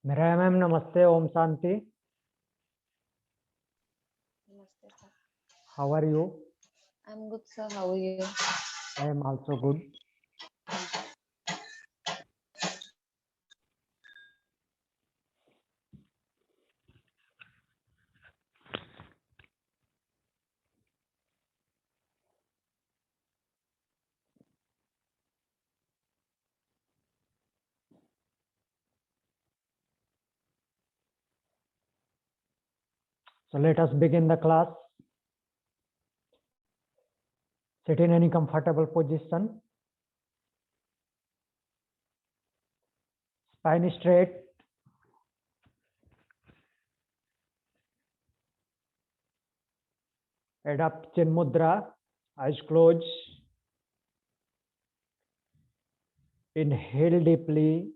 मेरा मैम नमस्ते. Om Shanti. Namaste, sir. How are you? I'm good, sir. How are you? I am also good. So let us begin the class. Sit in any comfortable position. Spine straight. Adopt Chin Mudra. Eyes closed. Inhale deeply.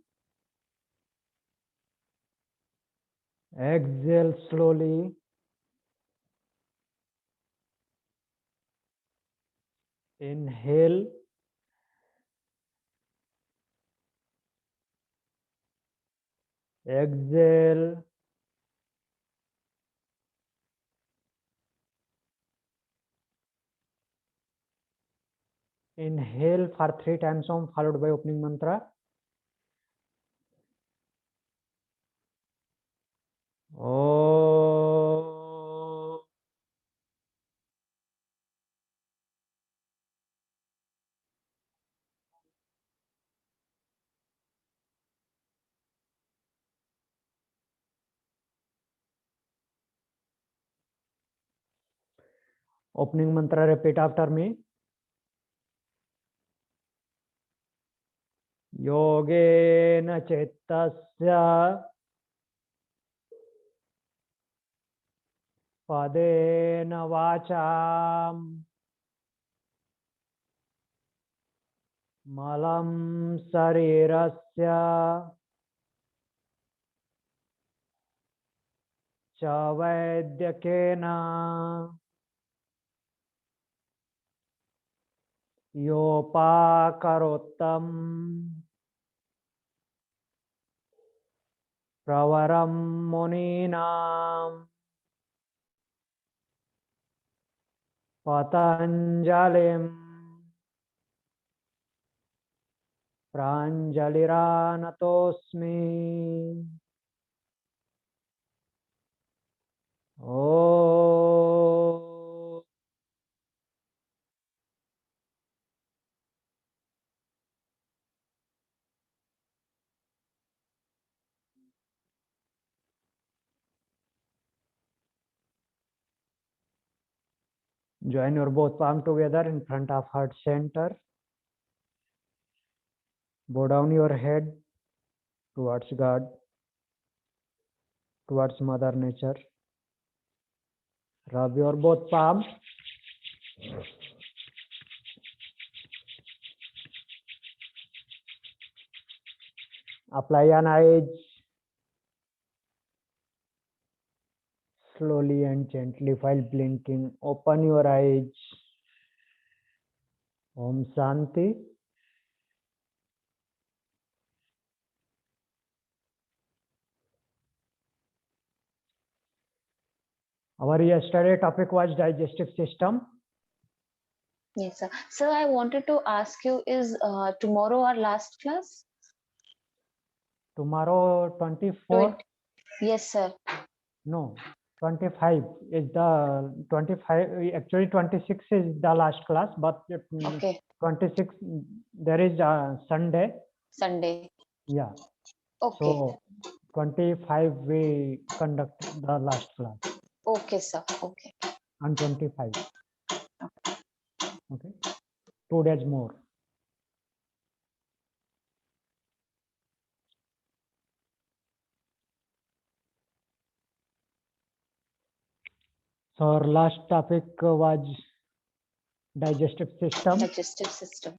Exhale slowly. Inhale. Exhale. Inhale for 3 times Om, followed by opening mantra. Om. Opening mantra, repeat after me. योगेन चित्तस्य पदेन वाचां मलं शरीरस्य च वैद्यकेन योपाकरोत्तं प्रवरं मुनीनां पतञ्जलिं प्राञ्जलिरानतोऽस्मि. ओ join your both palm together in front of heart center. Bow down your head towards God, towards Mother Nature. Rub your both palms. Apply an eyes. Slowly and gently while blinking, open your eyes. Om Shanti. Our yesterday topic was digestive system. Yes, sir. Sir, I wanted to ask you, is tomorrow our last class? Tomorrow 24. Yes, sir. No, 25 is the 25. Actually 26 is the last class, but Okay. 26 there is Sunday. Sunday. Yeah. Okay. So 25 we conduct the last class. Okay, sir. Okay. On 25. Okay. 2 days more. So our last topic was digestive system. Digestive system.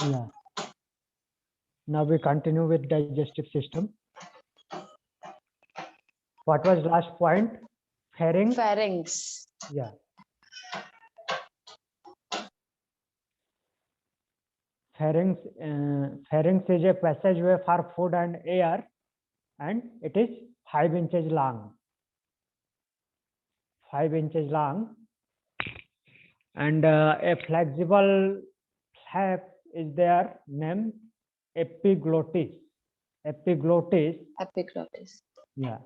Yeah. Now we continue with digestive system. What was last point? Pharynx. Pharynx. Yeah. Pharynx is a passageway for food and air. and it is 5 inches long. 5 inches long, and a flexible flap is there named epiglottis. Epiglottis, Epiglottis. yeah,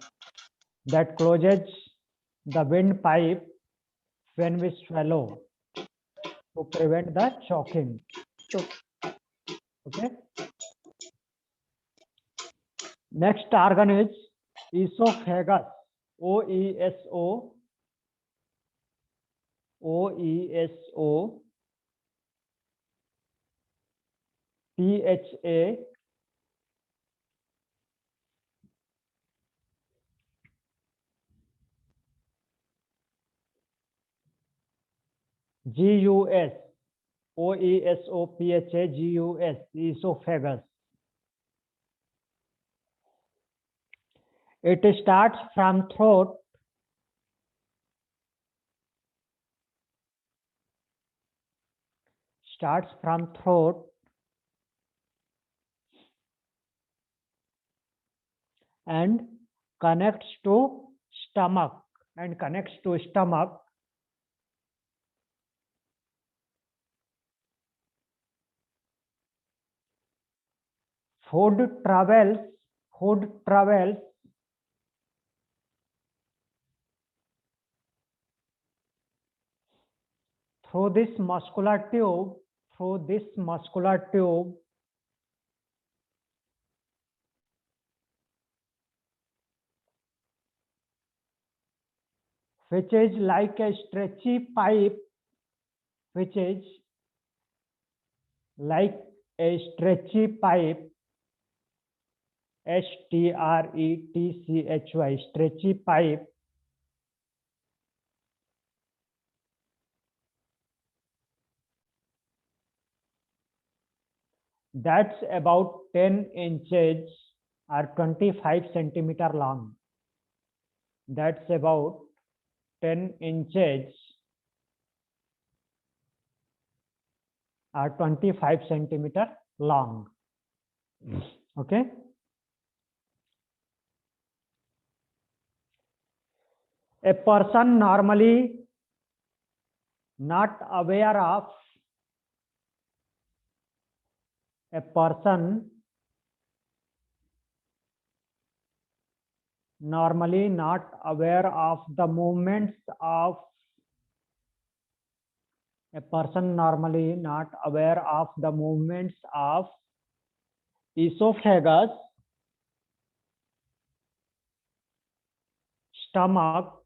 that closes the windpipe when we swallow to prevent the choking. Choking. Okay. Next organ is esophagus. O-E-S-O. O-E-S-O. T-H-A. G-U-S. O-E-S-O-P-H-A-G-U-S. Esophagus. It starts from throat and connects to stomach food travels through this muscular tube which is like a stretchy pipe, S-T-R-E-T-C-H-Y, stretchy pipe, that's about 10 inches or 25 centimeter long. That's about 10 inches or 25 centimeter long. Okay. A person normally not aware of the movements of esophagus, stomach,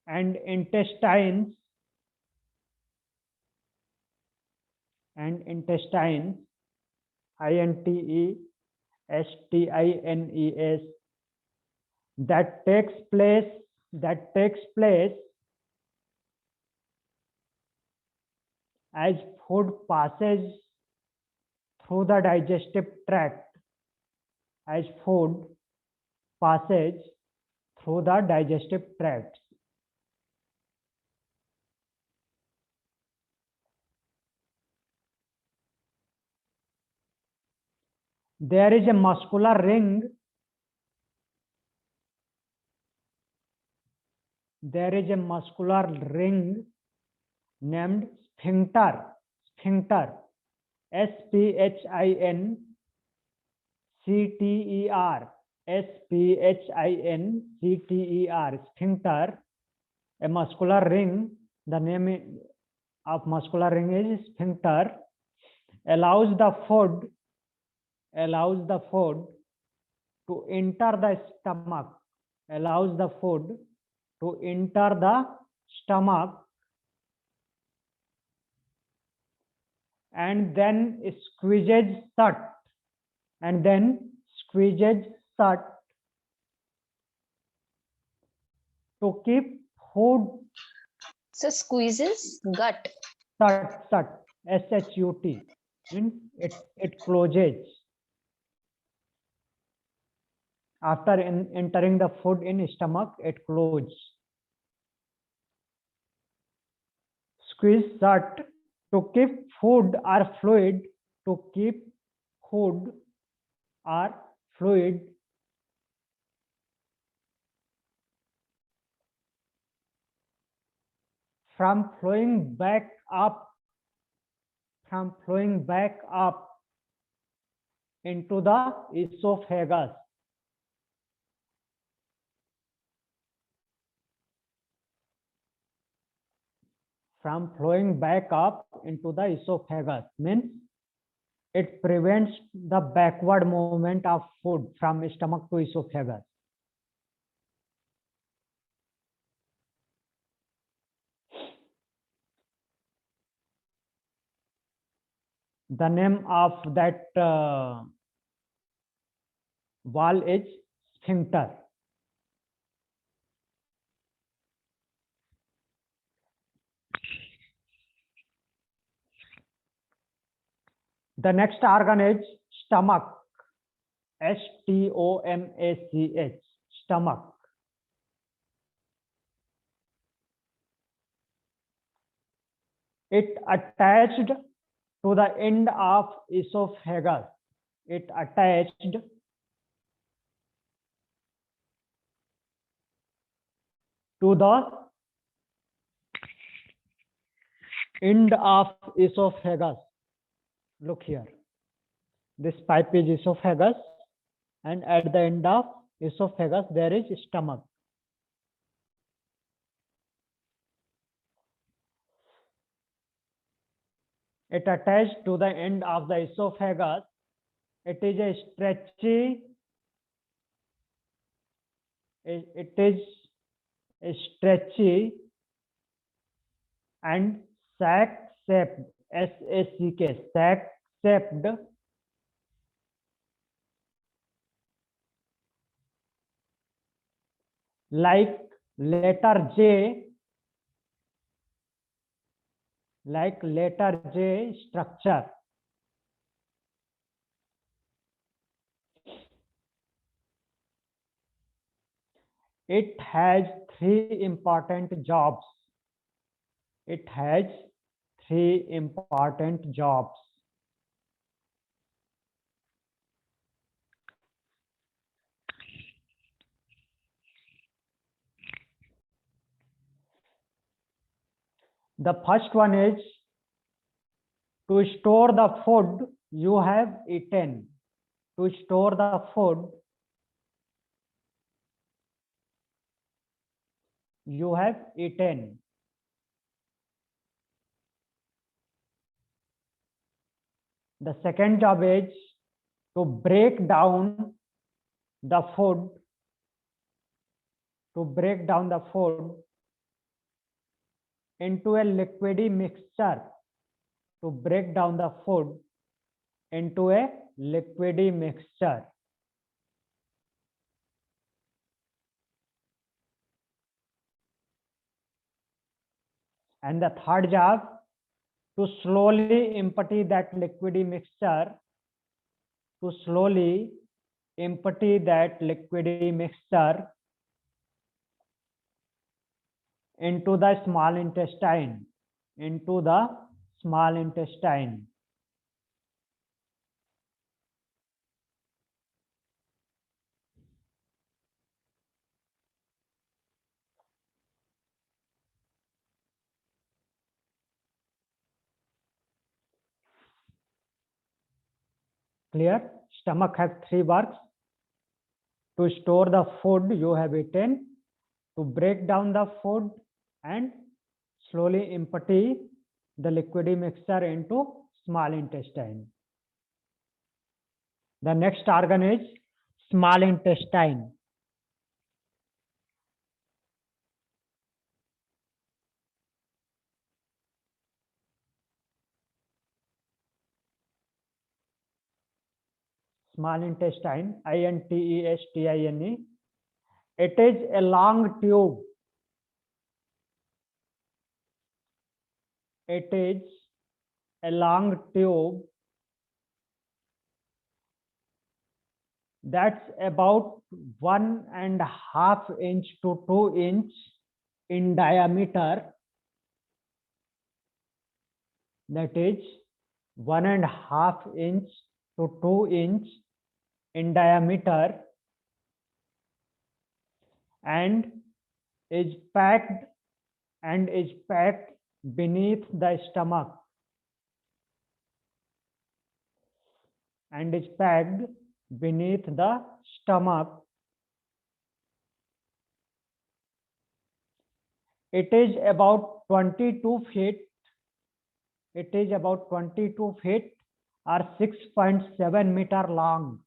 and intestines, INTESTINES, that takes place as food passes through the digestive tract. There is a muscular ring. Named sphincter. S-P-H-I-N-C-T-E-R. Sphincter. A muscular ring. The name of muscular ring is sphincter. Allows the food to enter the stomach. And then squeezes shut. To keep food. So squeezes gut. Shut. S-H-U-T. It closes. After entering the food in stomach, it closes. Squeeze shut to keep food or fluid to keep food or fluid from flowing back up into the esophagus. From flowing back up into the esophagus means it prevents the backward movement of food from stomach to esophagus. The name of that wall is sphincter. The next organ is stomach. STOMACH. Stomach. It attached to the end of esophagus. It attached to the end of esophagus. Look here. This pipe is esophagus, and at the end of esophagus there is stomach. It attached to the end of the esophagus. It is a stretchy. It is a stretchy and sac-shaped. SACK. Sac-shaped like letter J. Like letter J structure. It has three important jobs. It has three important jobs. The first one is to store the food you have eaten. To store the food you have eaten. The second job is to break down the food. To break down the food into a liquidy mixture. To break down the food into a liquidy mixture. And the third job, to slowly empty that liquidy mixture. To slowly empty that liquidy mixture into the small intestine. Into the small intestine. Clear? Stomach has three works: to store the food you have eaten, to break down the food, and slowly empty the liquidy mixture into small intestine. The next organ is small intestine. Small intestine, intestine. It is a long tube. It is a long tube that's about 1.5 inch to 2 inch in diameter. That is 1.5 inch to 2 inch in diameter and is packed beneath the stomach It is about 22 feet. It is about 22 feet or 6.7 meter long.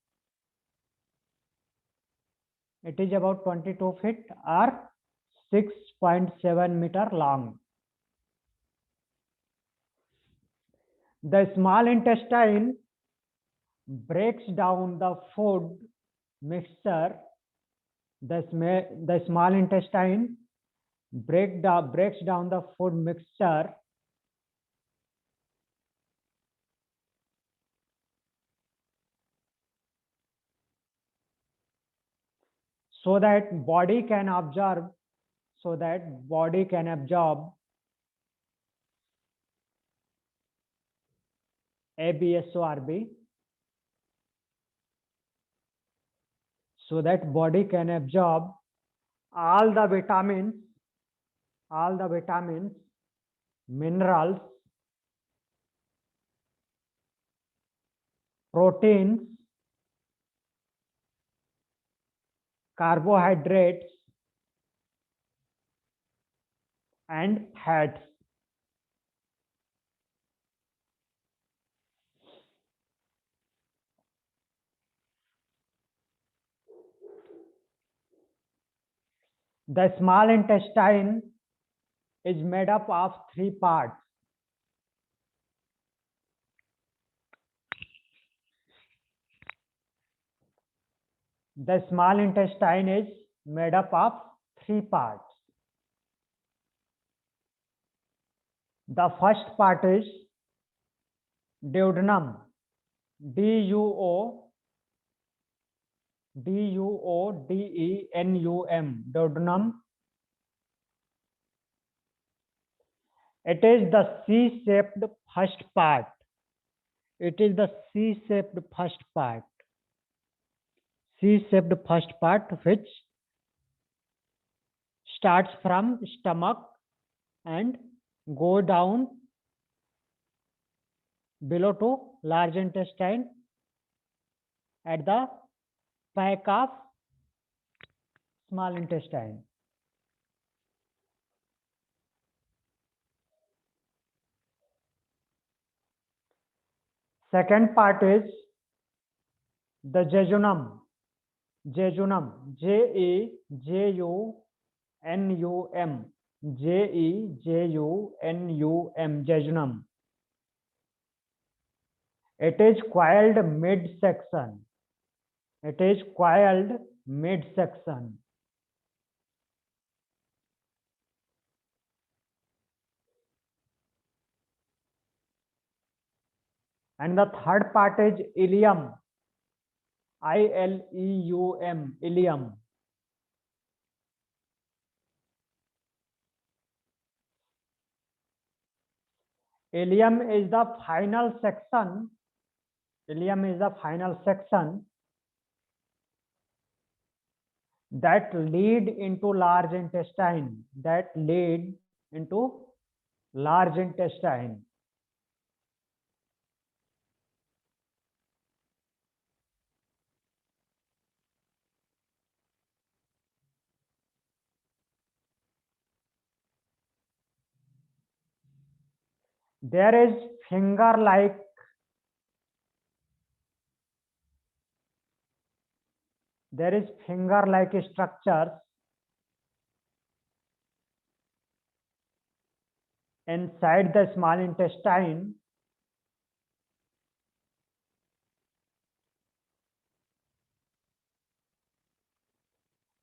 It is about 22 feet or 6.7 meter long. The small intestine breaks down the food mixture. The small intestine breaks down the food mixture so that body can absorb ABSORB, so that body can absorb all the vitamins, minerals, proteins, carbohydrates, and fats. The small intestine is made up of 3 parts. The small intestine is made up of 3 parts. The first part is duodenum, duodenum, duodenum. It is the C-shaped first part. It is the C-shaped first part. C-shaped first part which starts from stomach and go down below to large intestine at the back of small intestine. Second part is the jejunum, jejunum, J-E-J-U-N-U-M, J-E-J-U-N-U-M, jejunum. It is coiled midsection. It is coiled midsection. And the third part is ileum, I-L-E-U-M, ileum. Ileum is the final section. Ileum is the final section that lead into large intestine. That lead into large intestine. There is finger-like structures inside the small intestine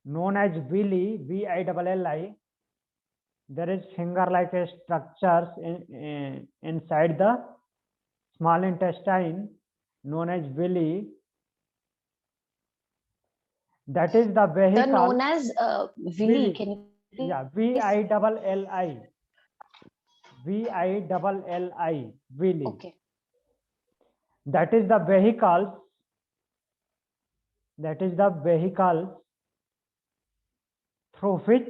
known as villi, V-I-L-L-I. There is finger-like structures inside the small intestine known as villi. That is the vehicle. They're known as villi. Can you please? Yeah, V-I-L-L-I. V-I-L-L-I, villi. Okay. that is the vehicles through which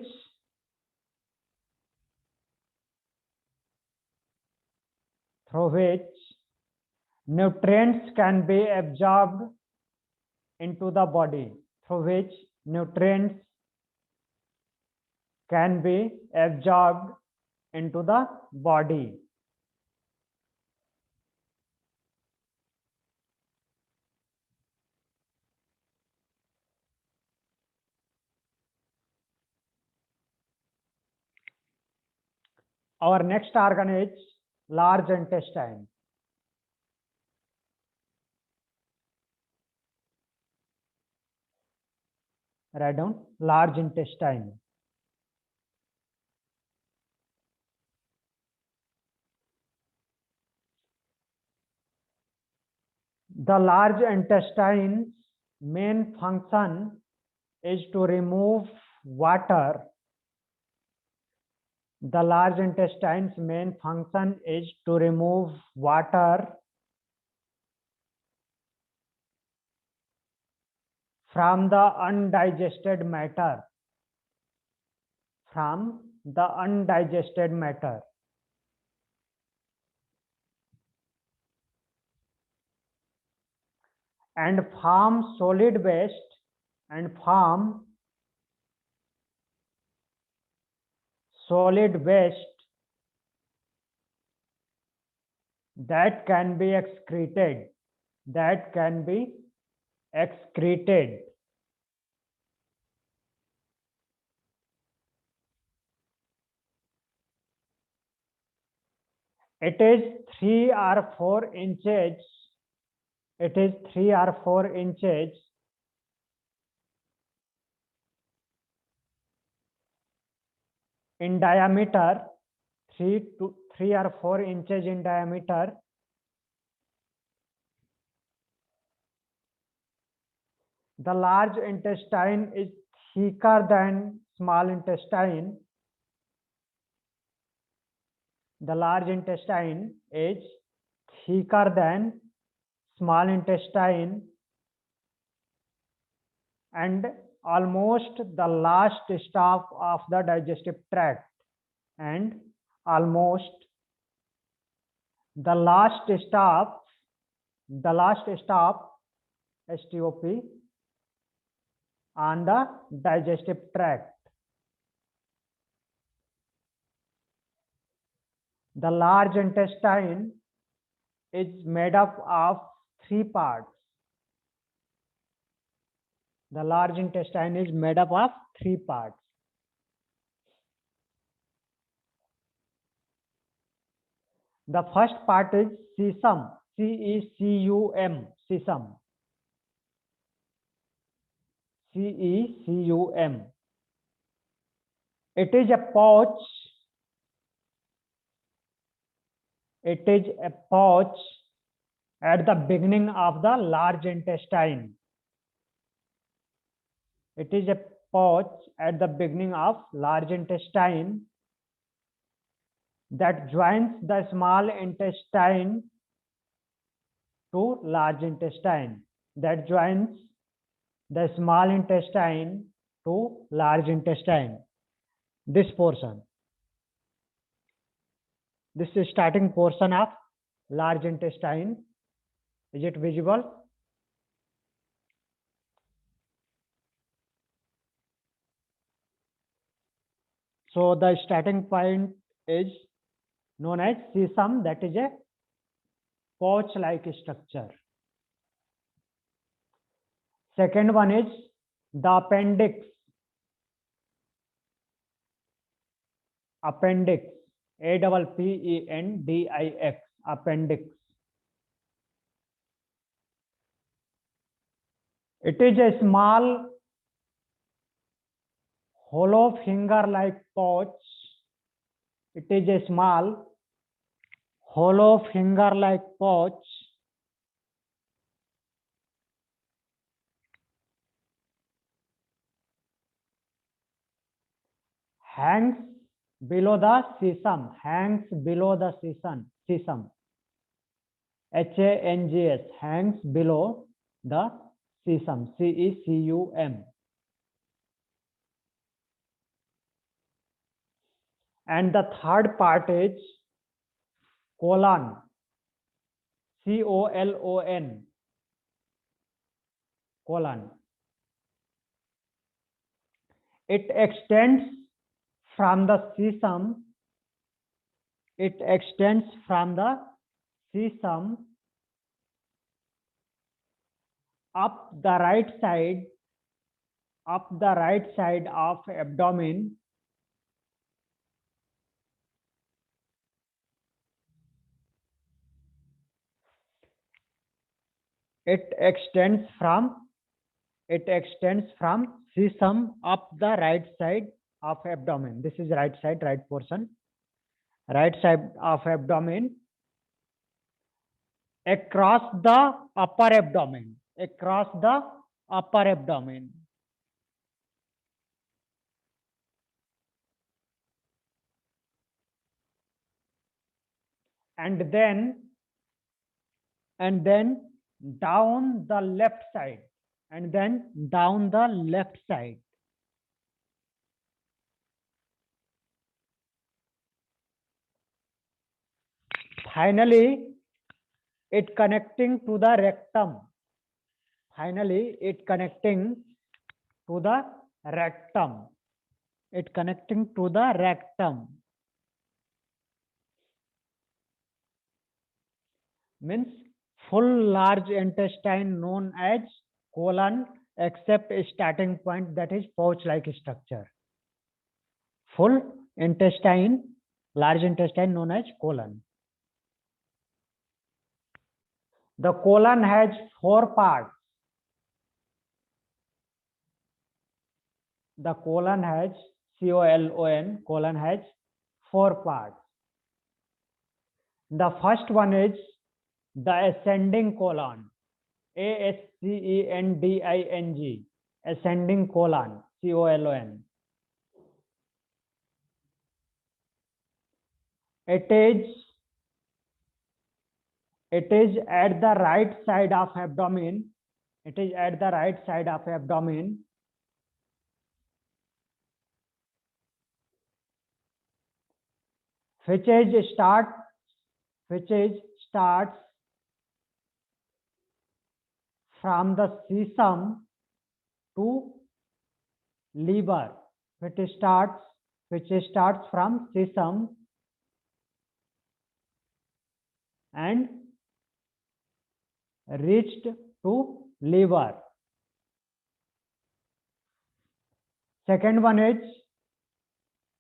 nutrients can be absorbed into the body, through which nutrients can be absorbed into the body. Our next organ is large intestine. Write down large intestine. The large intestine's main function is to remove water. The large intestine's main function is to remove water from the undigested matter. From the undigested matter. And form solid waste that can be excreted. It is 3 or 4 inches. It is 3 or 4 inches in diameter. 3 or 4 inches in diameter. The large intestine is thicker than small intestine. The large intestine is thicker than small intestine and almost the last stop of the digestive tract. And almost the last stop, STOP, on the digestive tract. The large intestine is made up of 3 parts. The large intestine is made up of 3 parts. The first part is cecum, C-E-C-U-M, cecum. C-E-C-U-M. It is a pouch. It is a pouch at the beginning of the large intestine. It is a pouch at the beginning of large intestine that joins the small intestine to large intestine. That joins the small intestine to large intestine. This portion. This is starting portion of large intestine. Is it visible? So the starting point is known as cecum, that is a pouch-like structure. Second one is the appendix. Appendix. A-P-P-E-N-D-I-X. Appendix. It is a small hollow finger-like pouch. It is a small hollow finger-like pouch hangs below the cecum. Hangs below the cecum. Hangs, hangs below the cecum, CECUM. And the third part is colon, COLON, colon. It extends from the cecum. It extends from the cecum up the right side of abdomen it extends from cecum up the right side of abdomen. This is right side, right portion, right side of abdomen, across the upper abdomen, and then down the left side, finally it connecting to the rectum, means full large intestine known as colon, except a starting point, that is pouch like structure. Full intestine, large intestine known as colon. The colon has 4 parts. The colon has colon has 4 parts. The first one is the ascending colon, ASCENDING, ascending colon, COLON. It is at the right side of abdomen. It is at the right side of abdomen. Which starts from the cecum to liver. Which starts from cecum and reached to liver. Second one is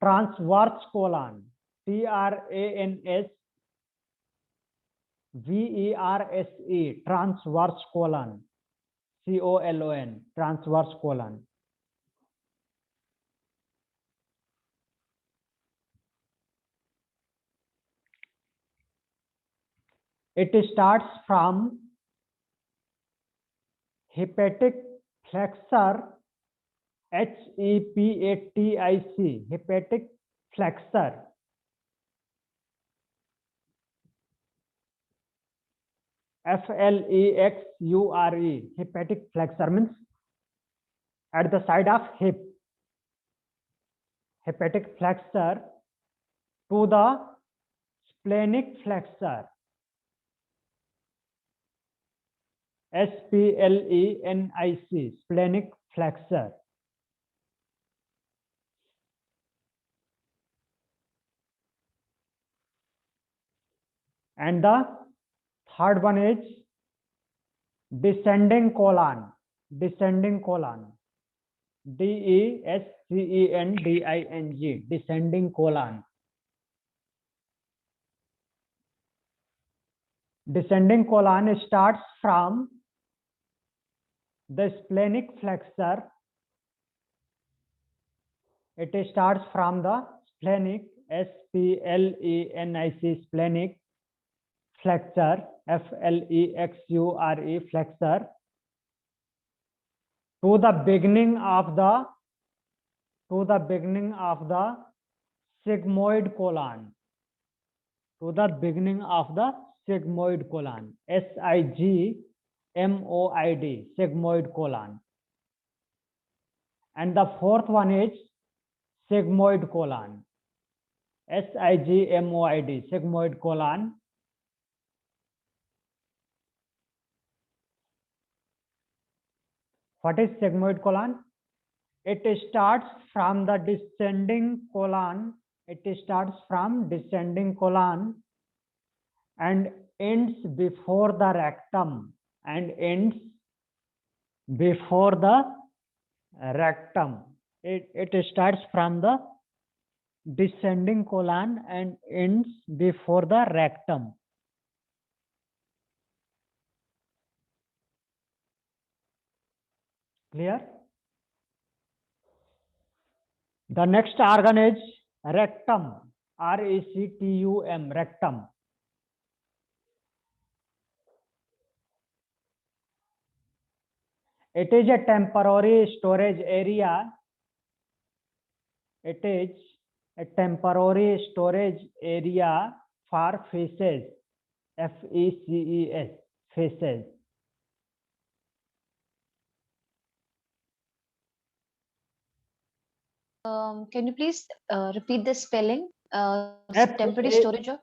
transverse colon, TRANSVERSE, transverse colon, COLON, transverse colon. It starts from hepatic flexor, HEPATIC, hepatic flexor, FLEXURE, hepatic flexor means at the side of hip, hepatic flexor, to the splenic flexor, SPLENIC, splenic flexor. And the third one is descending colon, DESCENDING, descending colon. Descending colon starts from the splenic flexor. It starts from the splenic, SPLENIC, splenic flexor, FLEXURE, flexor, to the beginning of the sigmoid colon, sigmoid colon. SIGMOID, sigmoid colon. And the fourth one is sigmoid colon. SIGMOID, sigmoid colon. What is sigmoid colon? It starts from the descending colon. It starts from descending colon and ends before the rectum. And ends before the rectum. It starts from the descending colon and ends before the rectum. Clear? The next organ is rectum. RECTUM, rectum. It is a temporary storage area. It is a temporary storage area for feces. FECES, feces. Can you please repeat the spelling? Temporary storage of?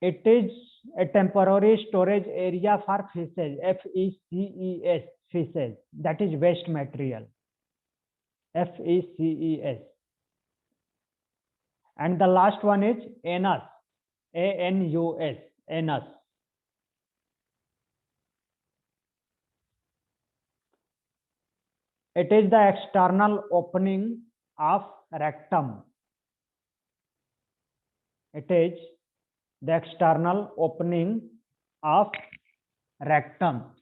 It is a temporary storage area for feces. FECES, feces. That is waste material. FECES. And the last one is anus. ANUS, anus. It is the external opening of rectum. It is the external opening of rectum.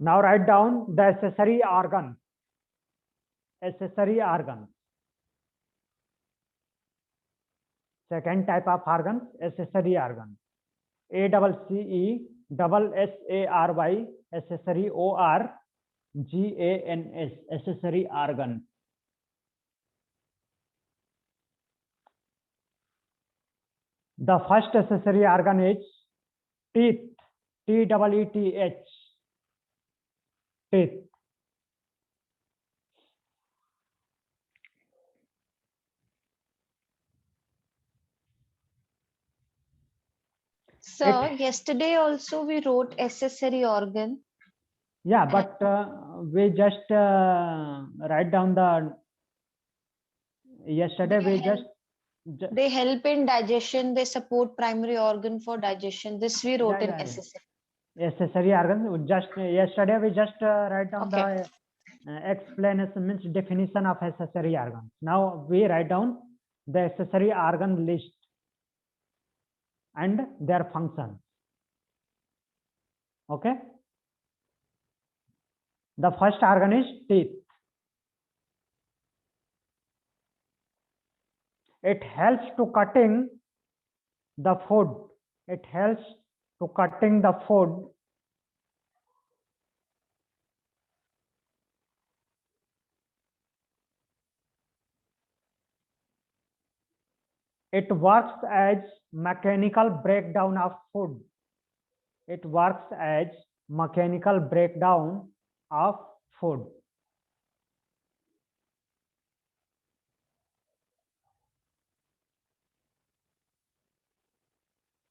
Now write down the accessory organ. Accessory organ. Second type of organ, accessory organ. ACCESSARY, accessory ORGANS, accessory organ. The first accessory organ is teeth. TEETH. Teeth. So yesterday also we wrote accessory organ. Yeah, but we just write down the yesterday they help in digestion. They support primary organ for digestion. This we wrote in accessory. Accessory organ. Just yesterday we just write down the explanation, means definition of accessory organ. Now we write down the accessory organ list and their functions. Okay. The first organ is teeth. It helps to cutting the food. It helps to cutting the food. It works as mechanical breakdown of food. It works as mechanical breakdown of food.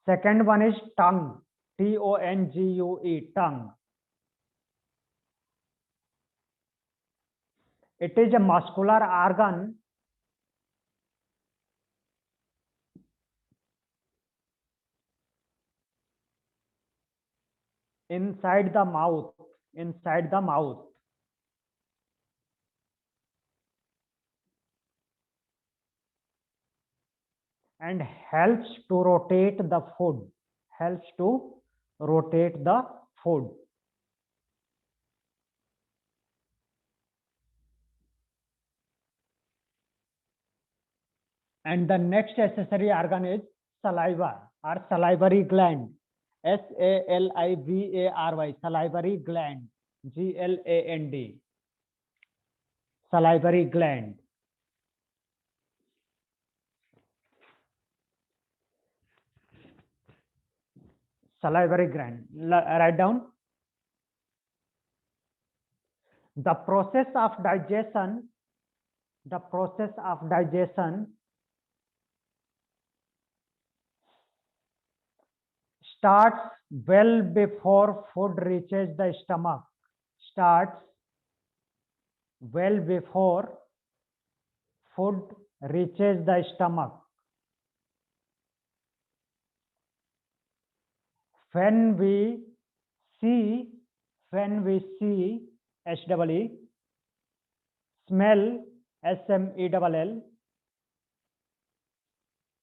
Second one is tongue. TONGUE, tongue. It is a muscular organ inside the mouth. Inside the mouth. And helps to rotate the food. Helps to rotate the food. And the next accessory organ is saliva or salivary gland. SALIVARY, salivary gland. GLAND, salivary gland. Salivary gland. Write down. The process of digestion. The process of digestion starts well before food reaches the stomach. Starts well before food reaches the stomach. When we see SEE, smell SMELL,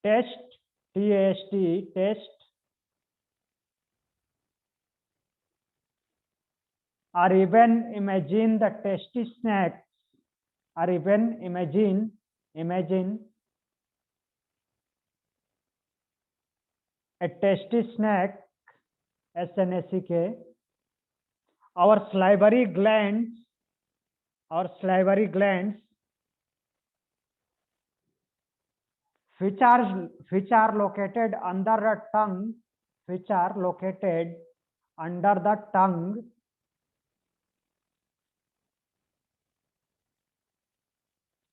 taste TAST, taste, or even imagine the tasty snacks, or even imagine a tasty snack, SNACK. Our salivary glands, which are located under the tongue,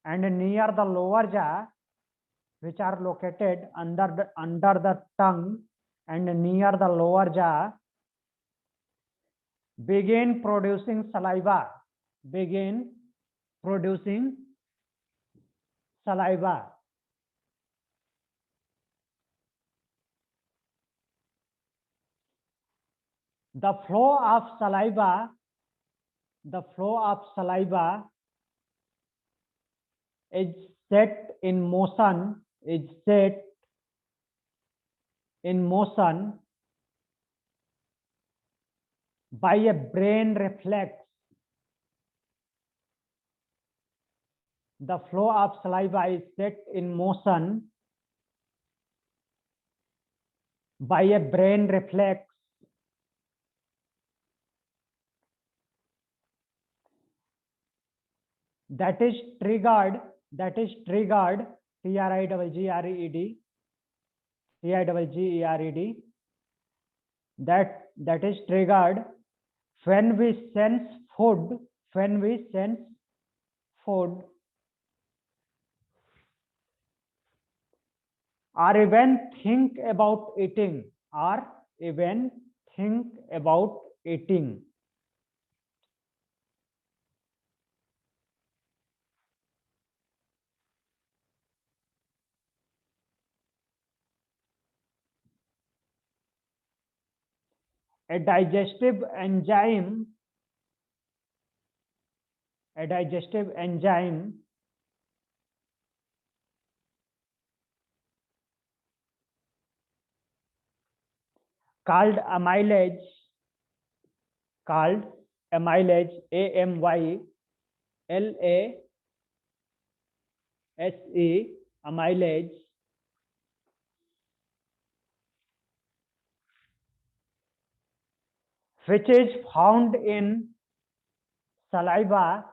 and near the lower jaw, which are located under the tongue and near the lower jaw, begin producing saliva. The flow of saliva is set in motion by a brain reflex. The flow of saliva is set in motion by a brain reflex that is triggered TRIGGERED, that is triggered when we sense food, or even think about eating, A digestive enzyme called amylase, AMYLASE, amylase, which is found in saliva,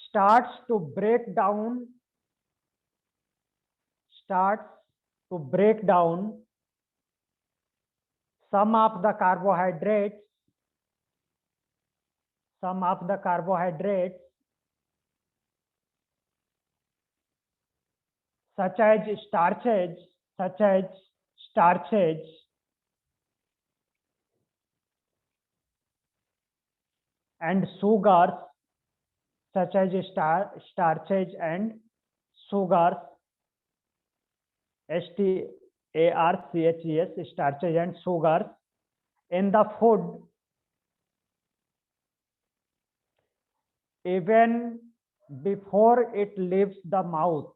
starts to break down some of the carbohydrates such as starches and sugars, starches and sugars, STARCHES, starches and sugars in the food, even before it leaves the mouth,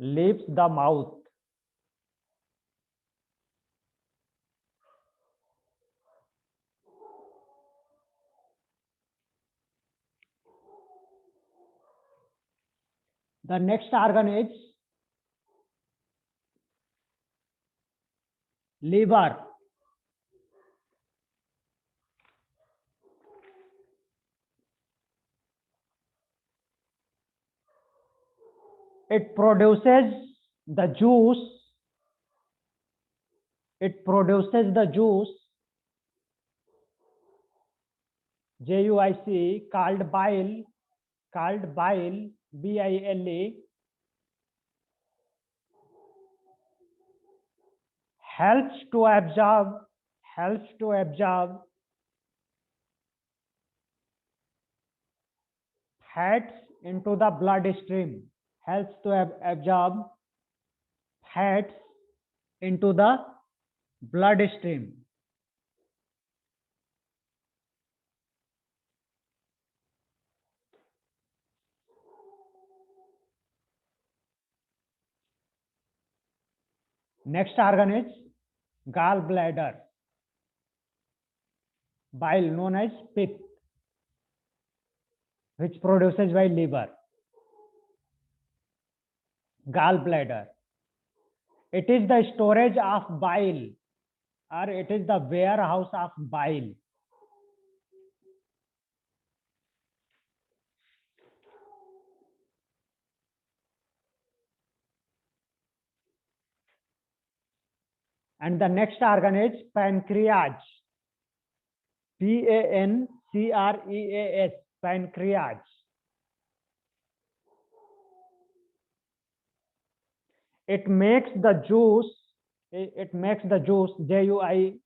leaves the mouth. The next organ is liver. It produces the juice. It produces the juice, JUIC, called bile, BILE, helps to absorb fats into the bloodstream, helps to absorb fats into the bloodstream. Next organ is gallbladder, bile known as pith, which produces by liver. Gallbladder, it is the storage of bile, or it is the warehouse of bile. And the next organ is pancreas, PANCREAS, pancreas. It makes the juice, JUICE,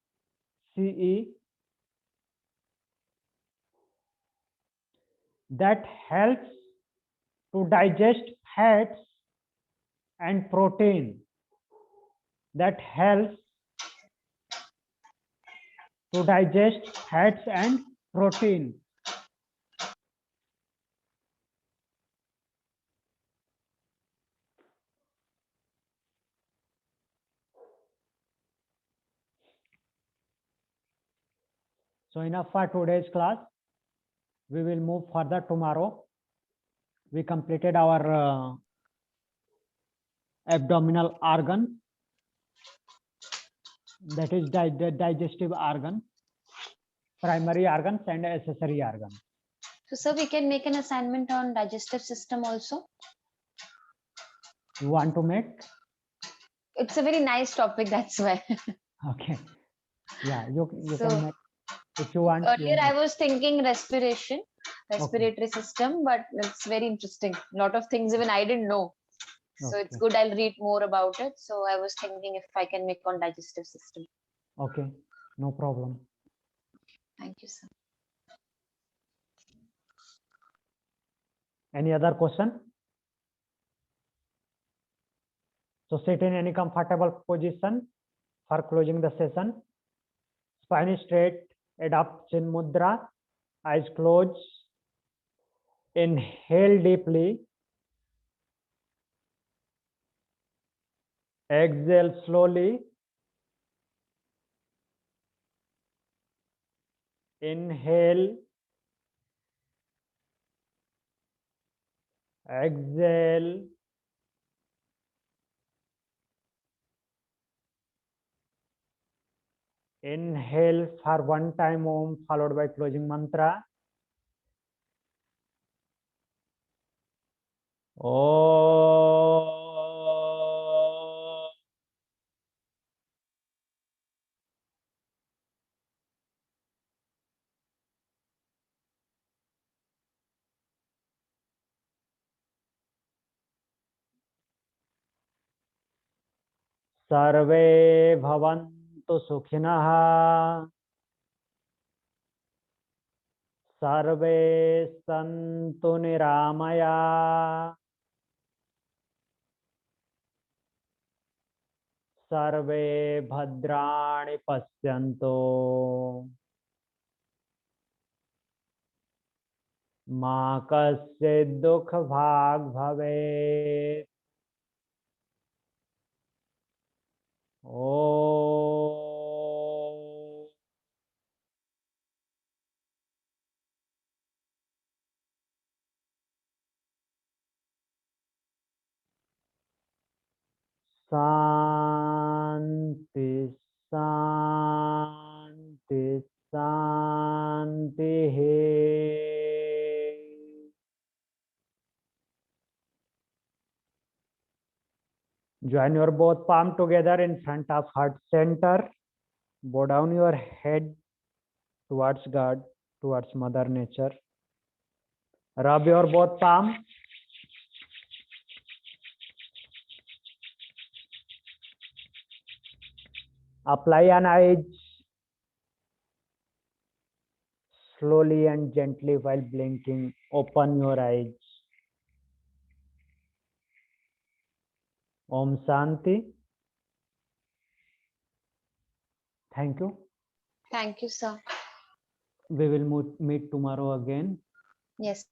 that helps to digest fats and protein. That helps to digest fats and protein. So enough for today's class. We will move further tomorrow. We completed our abdominal organ, that is digestive organ, primary organs and accessory organs. So sir, we can make an assignment on digestive system also. You want to make? It's a very nice topic, that's why. Okay. Yeah, you So, can make if you want. Earlier I was thinking respiratory system, but it's very interesting. A lot of things even I didn't know. So it's good, I'll read more about it. So I was thinking if I can make on digestive system. Okay, no problem. Thank you, sir. Any other question? So sit in any comfortable position for closing the session. Spine straight, adopt chin mudra, eyes closed. Inhale deeply. Exhale slowly. Inhale. Exhale. Inhale for one time Om followed by closing mantra. Om. सर्वे भवन्तु सुखिनः, सर्वे सन्तु निरामया, सर्वे भद्राणि पश्यन्तु, मा कश्चित् दुःखभाग् भवेत्। Oh. Shanti, Shanti, Shanti. Join your both palm together in front of heart center. Bow down your head towards God, towards Mother Nature. Rub your both palm. Apply an eyes slowly and gently while blinking. Open your eyes. Om Shanti. Thank you. Thank you, sir. We will meet tomorrow again. Yes.